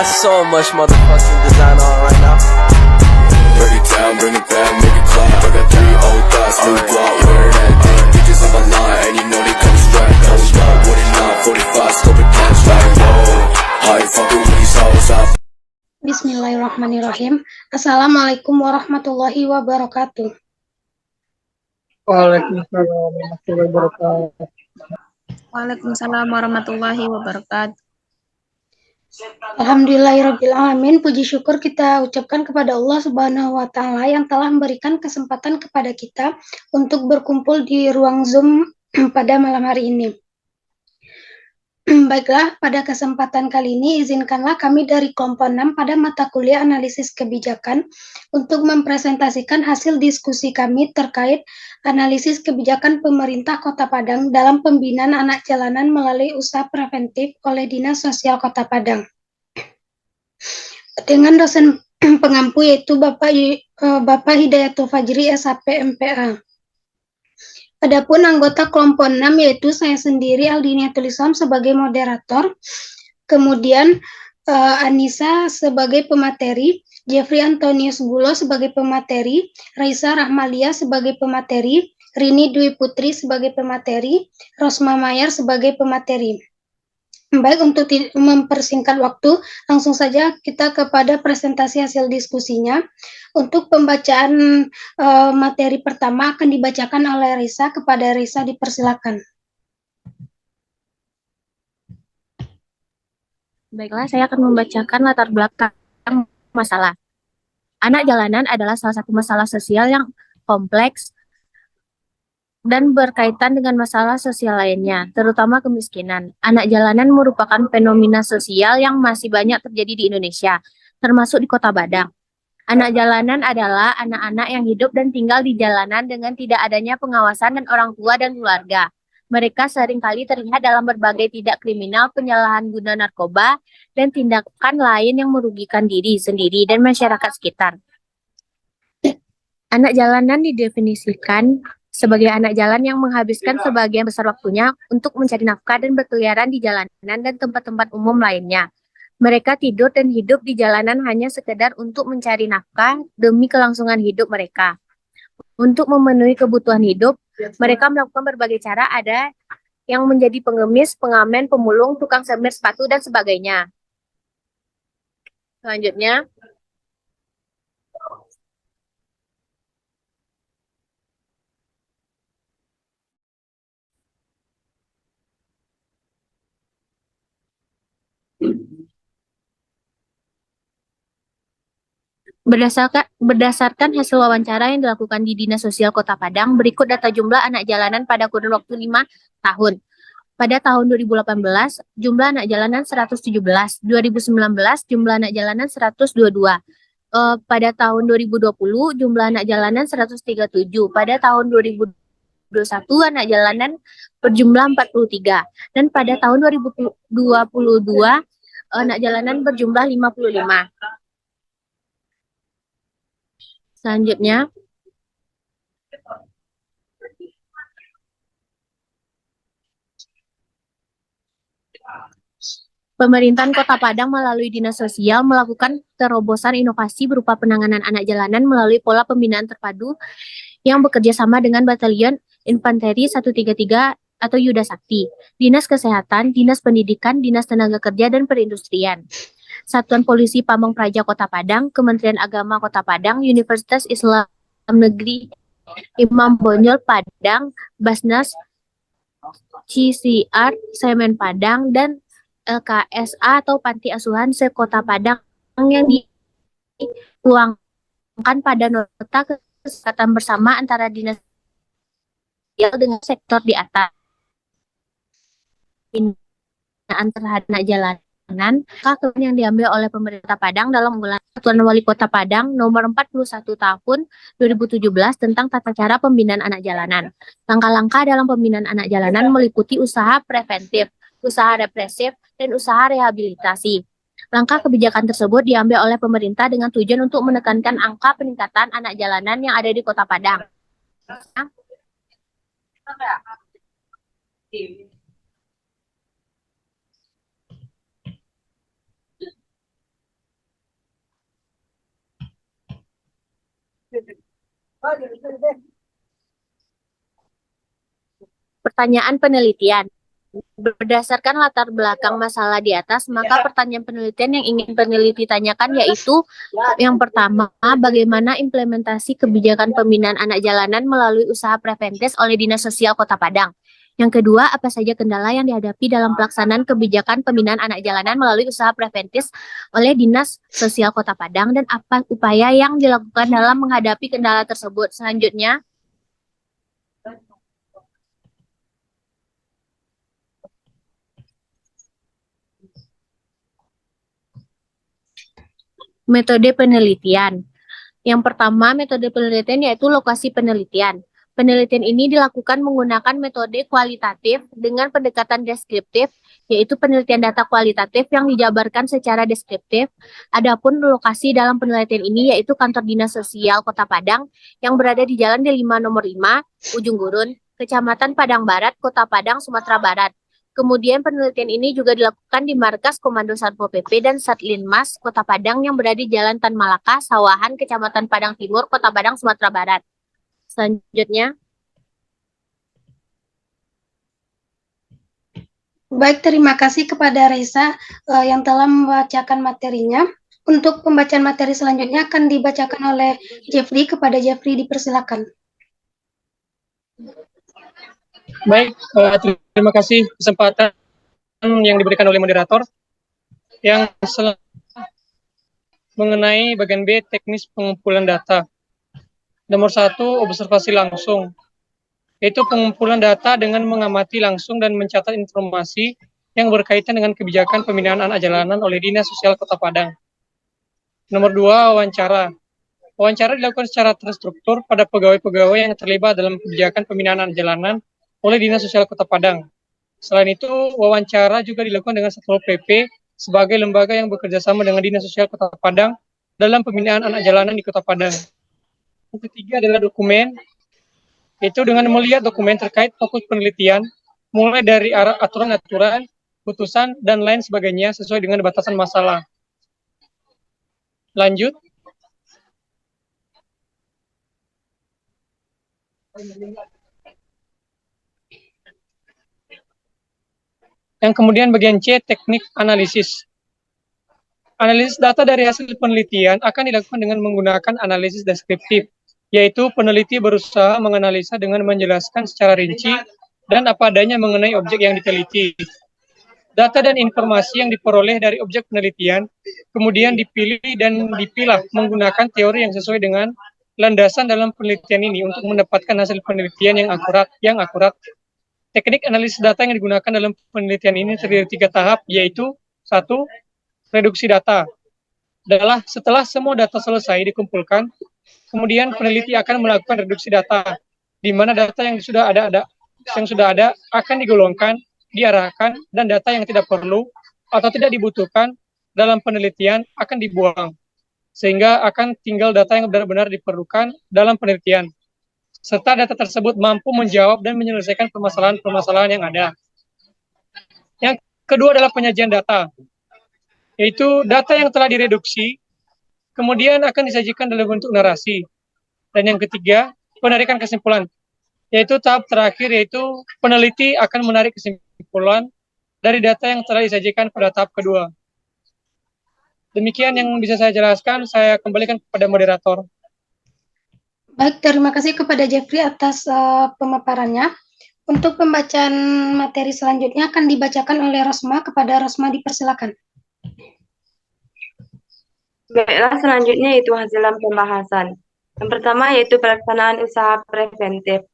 got so much motherfucking design on right now. Break it down, bring it back, make it clap. I got 3 old thoughts, new guap, wearing that dick. Bitches on my line, and you know they come straight. Hold up, what it not, 45, scope it cash like whoa. How you fucking with these hoes up? Bismillahirrahmanirrahim. Assalamualaikum warahmatullahi wabarakatuh. Waalaikumsalam warahmatullahi wabarakatuh. Waalaikumsalam warahmatullahi wabarakatuh. Alhamdulillahirabbil alamin. Puji syukur kita ucapkan kepada Allah Subhanahu wa taala yang telah memberikan kesempatan kepada kita untuk berkumpul di ruang Zoom pada malam hari ini. Baiklah, pada kesempatan kali ini izinkanlah kami dari kelompok 6 pada mata kuliah analisis kebijakan untuk mempresentasikan hasil diskusi kami terkait analisis kebijakan pemerintah Kota Padang dalam pembinaan anak jalanan melalui usaha preventif oleh Dinas Sosial Kota Padang. Dengan dosen pengampu yaitu Bapak Hidayatul Fajri SHP MPA. Adapun anggota kelompok 6 yaitu saya sendiri Aldiniatul Islam sebagai moderator, kemudian Anissa sebagai pemateri, Jeffrey Antonius Gulo sebagai pemateri, Raisa Rahmalia sebagai pemateri, Rini Dwi Putri sebagai pemateri, Rosma Mayer sebagai pemateri. Baik, untuk mempersingkat waktu, langsung saja kita kepada presentasi hasil diskusinya. Untuk pembacaan materi pertama akan dibacakan oleh Risa. Kepada Risa dipersilakan. Baiklah, saya akan membacakan latar belakang masalah. Anak jalanan adalah salah satu masalah sosial yang kompleks dan berkaitan dengan masalah sosial lainnya, terutama kemiskinan. Anak jalanan merupakan fenomena sosial yang masih banyak terjadi di Indonesia, termasuk di Kota Padang. Anak jalanan adalah anak-anak yang hidup dan tinggal di jalanan dengan tidak adanya pengawasan dan orang tua dan keluarga. Mereka seringkali terlihat dalam berbagai tindak kriminal, penyalahan guna narkoba, dan tindakan lain yang merugikan diri sendiri dan masyarakat sekitar. Anak jalanan didefinisikan sebagai anak jalan yang menghabiskan sebagian besar waktunya untuk mencari nafkah dan berkeliaran di jalanan dan tempat-tempat umum lainnya. Mereka tidur dan hidup di jalanan hanya sekedar untuk mencari nafkah demi kelangsungan hidup mereka. Untuk memenuhi kebutuhan hidup, mereka melakukan berbagai cara, ada yang menjadi pengemis, pengamen, pemulung, tukang semir sepatu, dan sebagainya. Selanjutnya, Berdasarkan hasil wawancara yang dilakukan di Dinas Sosial Kota Padang, berikut data jumlah anak jalanan pada kurun waktu 5 tahun. Pada tahun 2018, jumlah anak jalanan 117, 2019 jumlah anak jalanan 122. Pada tahun 2020, jumlah anak jalanan 137. Pada tahun 2021, anak jalanan berjumlah 43. Dan pada tahun 2022, anak jalanan berjumlah 55. Selanjutnya, Pemerintahan Kota Padang melalui Dinas Sosial melakukan terobosan inovasi berupa penanganan anak jalanan melalui pola pembinaan terpadu yang bekerja sama dengan Batalion Infanteri 133 atau Yuda Sakti, Dinas Kesehatan, Dinas Pendidikan, Dinas Tenaga Kerja dan Perindustrian, Satuan Polisi Pamong Praja Kota Padang, Kementerian Agama Kota Padang, Universitas Islam Negeri Imam Bonjol Padang, Basnas, CCR, Semen Padang, dan LKSA atau Panti Asuhan se-Kota Padang yang dituangkan pada nota kesepakatan bersama antara dinas sosial dengan sektor di atas. Pembinaan terhadap anak jalanan yang diambil oleh pemerintah Padang dalam Peraturan Wali Kota Padang nomor 41 tahun 2017 tentang tata cara pembinaan anak jalanan. Langkah-langkah dalam pembinaan anak jalanan meliputi usaha preventif, usaha represif, dan usaha rehabilitasi. Langkah kebijakan tersebut diambil oleh pemerintah dengan tujuan untuk menekankan angka peningkatan anak jalanan yang ada di Kota Padang. Pertanyaan penelitian. Berdasarkan latar belakang masalah di atas, maka pertanyaan penelitian yang ingin peneliti tanyakan yaitu yang pertama, bagaimana implementasi kebijakan pembinaan anak jalanan melalui usaha preventif oleh Dinas Sosial Kota Padang. Yang kedua, apa saja kendala yang dihadapi dalam pelaksanaan kebijakan pembinaan anak jalanan melalui usaha preventif oleh Dinas Sosial Kota Padang dan apa upaya yang dilakukan dalam menghadapi kendala tersebut. Selanjutnya, metode penelitian. Yang pertama, metode penelitian yaitu lokasi penelitian. Penelitian ini dilakukan menggunakan metode kualitatif dengan pendekatan deskriptif, yaitu penelitian data kualitatif yang dijabarkan secara deskriptif. Adapun lokasi dalam penelitian ini yaitu kantor Dinas Sosial Kota Padang yang berada di Jalan D5 nomor 5, Ujung Gurun, Kecamatan Padang Barat, Kota Padang, Sumatera Barat. Kemudian penelitian ini juga dilakukan di Markas Komando Satpol PP dan Satlinmas Kota Padang yang berada di Jalan Tan Malaka, Sawahan, Kecamatan Padang Timur, Kota Padang, Sumatera Barat. Selanjutnya, Baik, terima kasih kepada Reza yang telah membacakan materinya. Untuk pembacaan materi selanjutnya akan dibacakan oleh Jeffrey. Kepada Jeffrey dipersilakan. Baik, terima kasih kesempatan yang diberikan oleh moderator. Yang selanjutnya mengenai bagian B, teknis pengumpulan data. Nomor 1, observasi langsung. Yaitu pengumpulan data dengan mengamati langsung dan mencatat informasi yang berkaitan dengan kebijakan pembinaan anak jalanan oleh Dinas Sosial Kota Padang. Nomor 2, wawancara. Wawancara dilakukan secara terstruktur pada pegawai-pegawai yang terlibat dalam kebijakan pembinaan anak jalanan oleh Dinas Sosial Kota Padang. Selain itu, wawancara juga dilakukan dengan Satpol PP sebagai lembaga yang bekerja sama dengan Dinas Sosial Kota Padang dalam pembinaan anak jalanan di Kota Padang. Yang ketiga adalah dokumen, yaitu dengan melihat dokumen terkait fokus penelitian, mulai dari aturan-aturan, putusan, dan lain sebagainya sesuai dengan batasan masalah. Lanjut. Yang kemudian bagian C, teknik analisis. Analisis data dari hasil penelitian akan dilakukan dengan menggunakan analisis deskriptif, yaitu peneliti berusaha menganalisa dengan menjelaskan secara rinci dan apa adanya mengenai objek yang diteliti. Data dan informasi yang diperoleh dari objek penelitian kemudian dipilih dan dipilah menggunakan teori yang sesuai dengan landasan dalam penelitian ini untuk mendapatkan hasil penelitian yang akurat. Teknik analisis data yang digunakan dalam penelitian ini terdiri dari 3 tahap, yaitu 1. Reduksi data. Adalah setelah semua data selesai dikumpulkan, kemudian peneliti akan melakukan reduksi data, di mana data yang sudah ada akan digolongkan, diarahkan, dan data yang tidak perlu atau tidak dibutuhkan dalam penelitian akan dibuang, sehingga akan tinggal data yang benar-benar diperlukan dalam penelitian, serta data tersebut mampu menjawab dan menyelesaikan permasalahan-permasalahan yang ada. Yang kedua adalah penyajian data, yaitu data yang telah direduksi, kemudian akan disajikan dalam bentuk narasi. Dan yang ketiga, penarikan kesimpulan, yaitu tahap terakhir, yaitu peneliti akan menarik kesimpulan dari data yang telah disajikan pada tahap kedua. Demikian yang bisa saya jelaskan, saya kembalikan kepada moderator. Baik, terima kasih kepada Jeffrey atas pemaparannya. Untuk pembacaan materi selanjutnya akan dibacakan oleh Rosma. Kepada Rosma dipersilakan. Baiklah, selanjutnya itu hasil pembahasan. Yang pertama yaitu pelaksanaan usaha preventif.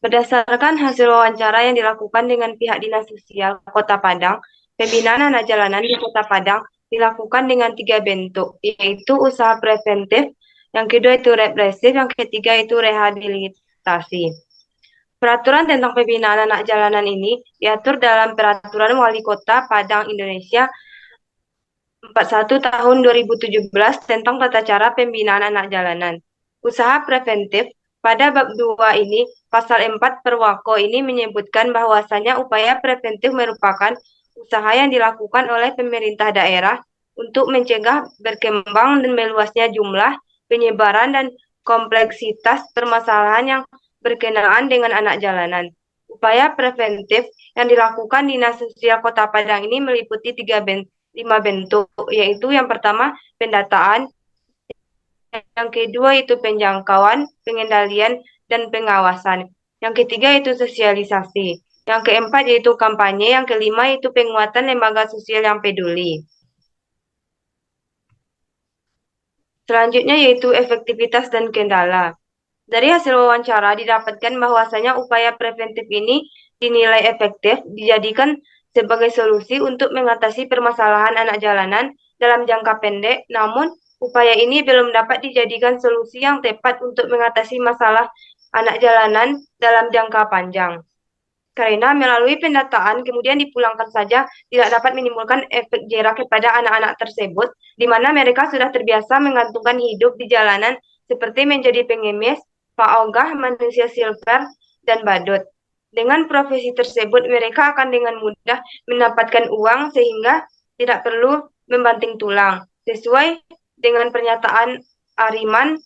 Berdasarkan hasil wawancara yang dilakukan dengan pihak Dinas Sosial Kota Padang, pembinaan anak jalanan di Kota Padang dilakukan dengan 3 bentuk, yaitu usaha preventif, yang kedua itu represif, yang ketiga itu rehabilitasi. Peraturan tentang pembinaan anak jalanan ini diatur dalam Peraturan Wali Kota Padang Indonesia 41 tahun 2017 tentang tata cara pembinaan anak jalanan. Usaha preventif pada bab 2 ini, pasal 4 Perwako ini menyebutkan bahwasanya upaya preventif merupakan usaha yang dilakukan oleh pemerintah daerah untuk mencegah berkembang dan meluasnya jumlah, penyebaran dan kompleksitas permasalahan yang berkenaan dengan anak jalanan. Upaya preventif yang dilakukan Dinas Sosial Kota Padang ini meliputi 5 bentuk, yaitu yang pertama pendataan, yang kedua itu penjangkauan, pengendalian, dan pengawasan. Yang ketiga itu sosialisasi. Yang keempat yaitu kampanye, yang kelima itu penguatan lembaga sosial yang peduli. Selanjutnya yaitu efektivitas dan kendala. Dari hasil wawancara didapatkan bahwasanya upaya preventif ini dinilai efektif dijadikan sebagai solusi untuk mengatasi permasalahan anak jalanan dalam jangka pendek, namun upaya ini belum dapat dijadikan solusi yang tepat untuk mengatasi masalah anak jalanan dalam jangka panjang. Karena melalui pendataan kemudian dipulangkan saja tidak dapat menimbulkan efek jera kepada anak-anak tersebut, di mana mereka sudah terbiasa menggantungkan hidup di jalanan seperti menjadi pengemis, paogah, manusia silver, dan badut. Dengan profesi tersebut, mereka akan dengan mudah mendapatkan uang sehingga tidak perlu membanting tulang. Sesuai dengan pernyataan Ariman,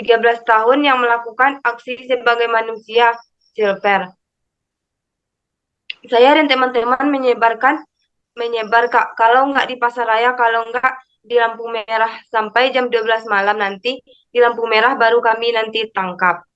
13 tahun yang melakukan aksi sebagai manusia silver. Saya dan teman-teman menyebar Kak, kalau nggak di pasar raya, kalau nggak di lampu merah sampai jam 12 malam nanti di lampu merah baru kami nanti tangkap.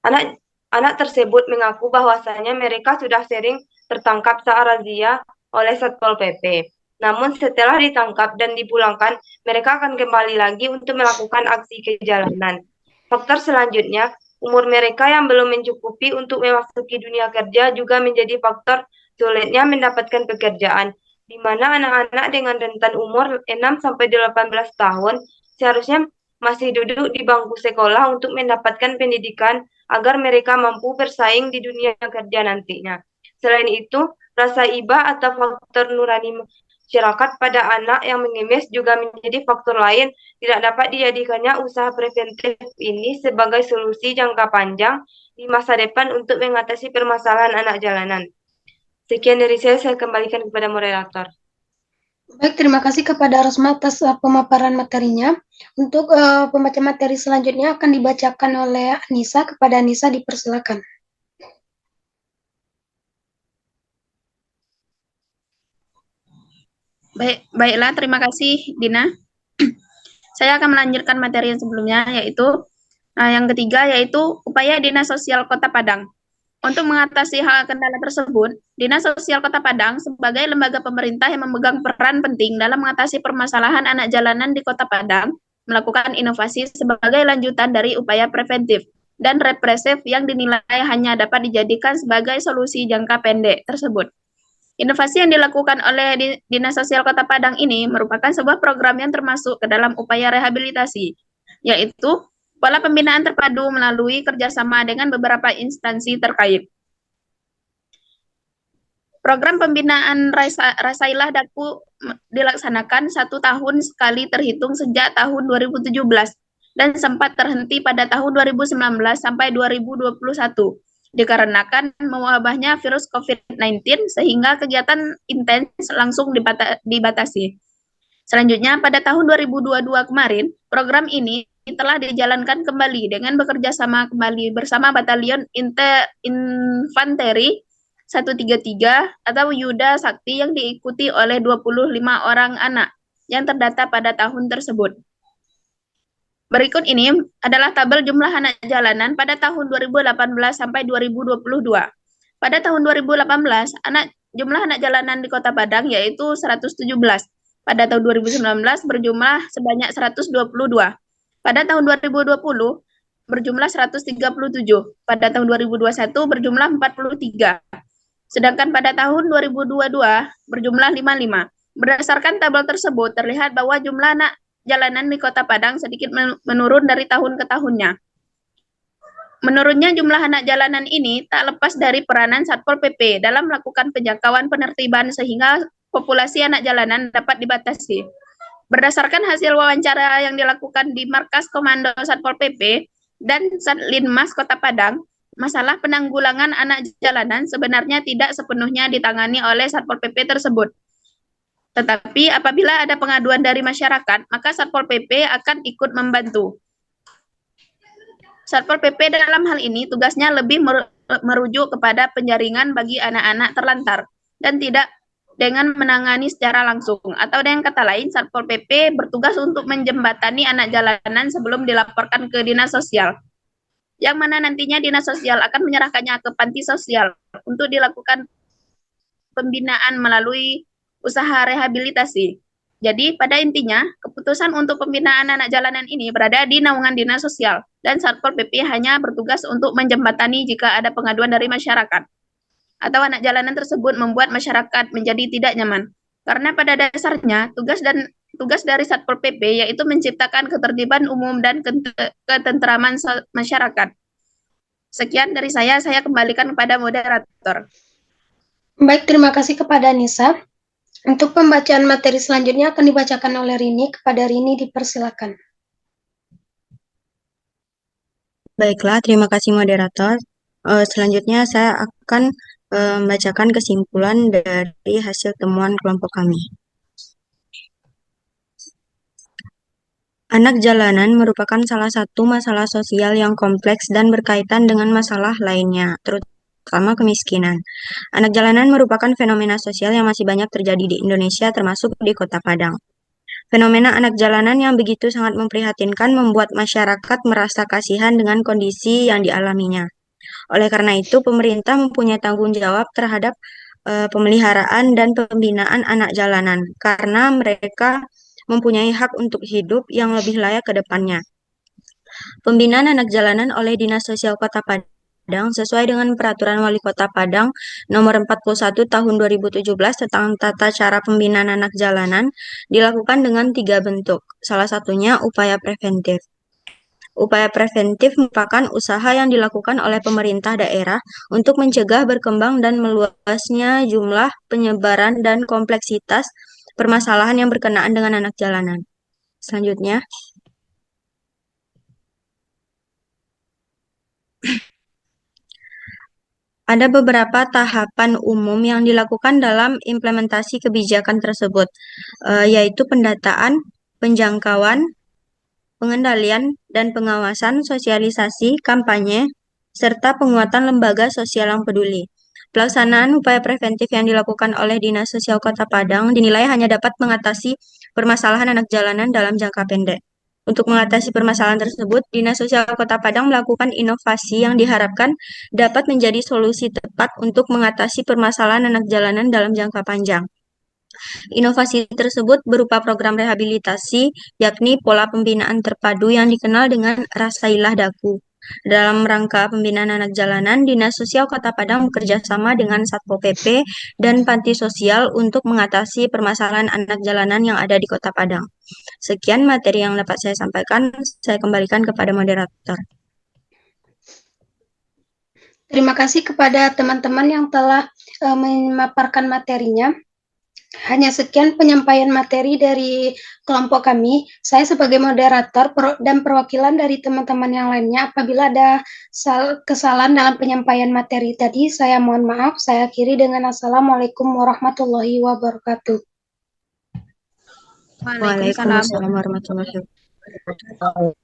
Anak tersebut mengaku bahwasanya mereka sudah sering tertangkap saat razia oleh Satpol PP. Namun setelah ditangkap dan dipulangkan, mereka akan kembali lagi untuk melakukan aksi ke jalanan. Faktor selanjutnya, umur mereka yang belum mencukupi untuk memasuki dunia kerja juga menjadi faktor sulitnya mendapatkan pekerjaan, di mana anak-anak dengan rentan umur 6-18 tahun seharusnya masih duduk di bangku sekolah untuk mendapatkan pendidikan agar mereka mampu bersaing di dunia kerja nantinya. Selain itu, rasa iba atau faktor nurani masyarakat pada anak yang mengemis juga menjadi faktor lain. Tidak dapat dijadikannya usaha preventif ini sebagai solusi jangka panjang di masa depan untuk mengatasi permasalahan anak jalanan. Sekian dari saya kembalikan kepada moderator. Baik, terima kasih kepada Rosma atas pemaparan materinya. Untuk pembaca materi selanjutnya akan dibacakan oleh Anissa. Kepada Anissa dipersilakan. Baiklah, terima kasih Dina. Saya akan melanjutkan materi yang sebelumnya, yaitu yang ketiga, yaitu upaya Dinas Sosial Kota Padang. Untuk mengatasi hal kendala tersebut, Dinas Sosial Kota Padang sebagai lembaga pemerintah yang memegang peran penting dalam mengatasi permasalahan anak jalanan di Kota Padang, melakukan inovasi sebagai lanjutan dari upaya preventif dan represif yang dinilai hanya dapat dijadikan sebagai solusi jangka pendek tersebut. Inovasi yang dilakukan oleh Dinas Sosial Kota Padang ini merupakan sebuah program yang termasuk ke dalam upaya rehabilitasi, yaitu pola pembinaan terpadu melalui kerjasama dengan beberapa instansi terkait. Program pembinaan Rasailah Daku dilaksanakan 1 tahun sekali terhitung sejak tahun 2017 dan sempat terhenti pada tahun 2019 sampai 2021. Dikarenakan mewabahnya virus COVID-19 sehingga kegiatan intens langsung dibatasi. Selanjutnya, pada tahun 2022 kemarin, program ini telah dijalankan kembali dengan bekerja sama kembali bersama Batalion Infanteri 133 atau Yuda Sakti yang diikuti oleh 25 orang anak yang terdata pada tahun tersebut. Berikut ini adalah tabel jumlah anak jalanan pada tahun 2018 sampai 2022. Pada tahun 2018, jumlah anak jalanan di Kota Padang yaitu 117. Pada tahun 2019 berjumlah sebanyak 122. Pada tahun 2020 berjumlah 137. Pada tahun 2021 berjumlah 43. Sedangkan pada tahun 2022 berjumlah 55. Berdasarkan tabel tersebut terlihat bahwa jumlah anak jalanan di Kota Padang sedikit menurun dari tahun ke tahunnya. Menurunnya jumlah anak jalanan ini tak lepas dari peranan Satpol PP dalam melakukan penjangkauan penertiban sehingga populasi anak jalanan dapat dibatasi. Berdasarkan hasil wawancara yang dilakukan di Markas Komando Satpol PP dan Satlinmas Kota Padang, masalah penanggulangan anak jalanan sebenarnya tidak sepenuhnya ditangani oleh Satpol PP tersebut. Tetapi apabila ada pengaduan dari masyarakat, maka Satpol PP akan ikut membantu. Satpol PP dalam hal ini tugasnya lebih merujuk kepada penjaringan bagi anak-anak terlantar dan tidak dengan menangani secara langsung. Atau dengan kata lain, Satpol PP bertugas untuk menjembatani anak jalanan sebelum dilaporkan ke dinas sosial. Yang mana nantinya dinas sosial akan menyerahkannya ke panti sosial untuk dilakukan pembinaan melalui usaha rehabilitasi. Jadi pada intinya, keputusan untuk pembinaan anak jalanan ini berada di naungan dinas sosial dan Satpol PP hanya bertugas untuk menjembatani jika ada pengaduan dari masyarakat atau anak jalanan tersebut membuat masyarakat menjadi tidak nyaman. Karena pada dasarnya tugas dari Satpol PP yaitu menciptakan ketertiban umum dan ketentraman masyarakat. Sekian dari saya kembalikan kepada moderator. Baik, terima kasih kepada Nisa. Untuk pembacaan materi selanjutnya akan dibacakan oleh Rini. Kepada Rini dipersilakan. Baiklah, terima kasih moderator. Selanjutnya saya akan membacakan kesimpulan dari hasil temuan kelompok kami. Anak jalanan merupakan salah satu masalah sosial yang kompleks dan berkaitan dengan masalah lainnya, terutama kemiskinan. Anak jalanan merupakan fenomena sosial yang masih banyak terjadi di Indonesia, termasuk di Kota Padang. Fenomena anak jalanan yang begitu sangat memprihatinkan membuat masyarakat merasa kasihan dengan kondisi yang dialaminya. Oleh karena itu, pemerintah mempunyai tanggung jawab terhadap pemeliharaan dan pembinaan anak jalanan, karena mereka mempunyai hak untuk hidup yang lebih layak ke depannya. Pembinaan anak jalanan oleh Dinas Sosial Kota Padang sesuai dengan Peraturan Wali Kota Padang Nomor 41 Tahun 2017 tentang tata cara pembinaan anak jalanan dilakukan dengan 3 bentuk. Salah satunya upaya preventif. Upaya preventif merupakan usaha yang dilakukan oleh pemerintah daerah untuk mencegah berkembang dan meluasnya jumlah, penyebaran, dan kompleksitas permasalahan yang berkenaan dengan anak jalanan. Selanjutnya, ada beberapa tahapan umum yang dilakukan dalam implementasi kebijakan tersebut, yaitu pendataan, penjangkauan, pengendalian dan pengawasan, sosialisasi, kampanye, serta penguatan lembaga sosial yang peduli. Pelaksanaan upaya preventif yang dilakukan oleh Dinas Sosial Kota Padang dinilai hanya dapat mengatasi permasalahan anak jalanan dalam jangka pendek. Untuk mengatasi permasalahan tersebut, Dinas Sosial Kota Padang melakukan inovasi yang diharapkan dapat menjadi solusi tepat untuk mengatasi permasalahan anak jalanan dalam jangka panjang. Inovasi tersebut berupa program rehabilitasi, yakni pola pembinaan terpadu yang dikenal dengan Rasailah Daku. Dalam rangka pembinaan anak jalanan, Dinas Sosial Kota Padang bekerja sama dengan Satpol PP dan Panti Sosial untuk mengatasi permasalahan anak jalanan yang ada di Kota Padang. Sekian materi yang dapat saya sampaikan, saya kembalikan kepada moderator. Terima kasih kepada teman-teman yang telah memaparkan materinya. Hanya sekian penyampaian materi dari kelompok kami. Saya sebagai moderator dan perwakilan dari teman-teman yang lainnya, apabila ada kesalahan dalam penyampaian materi tadi, saya mohon maaf. Saya akhiri dengan Assalamualaikum warahmatullahi wabarakatuh. Waalaikumsalam warahmatullahi wabarakatuh.